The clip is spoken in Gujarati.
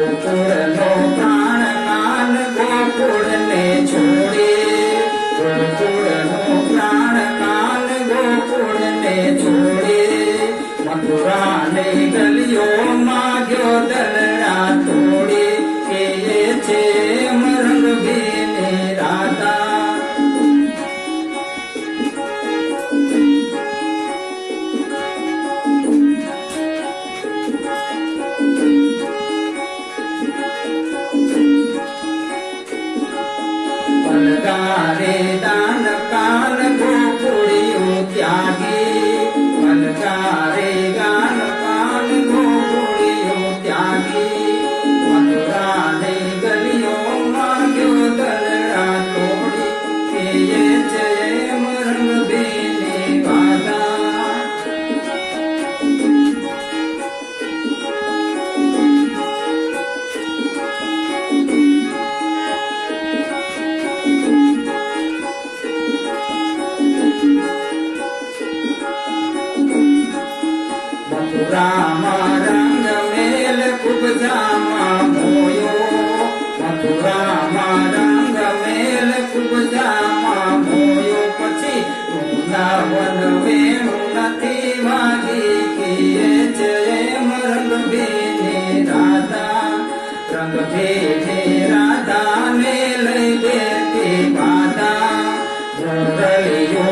ગોકુળનો પ્રાણ કાન ગોકુળને છોડે, ગોકુળનો પ્રાણ કાન ગોકુળને છોડે, મથુરાને ગલીઓમાં ગયો દલડા તોડે, કે છે મરંગ બેની રાધા. પલકારે દાન કાન ગોકુળિયું ત્યાગી, પલકારે ગાન કાન ગોકુળિયું ત્યાગી, મથુરાને ગલીઓમાં ગયો દલડા તોડી, કે છે મરંગ બેની રાધા. મથુરામાં રંગ મેલ ખૂબ જામા મોયો, મથુરામાં રંગ મેલ ખૂબ જામા મોયો, પછી વૃંદાવન વેણું નથી વાગી, કીએ છે રંગ બેની રાધા. રંગ બેની રાધાને લઈ બેઠી બાધા, મુરલીઓ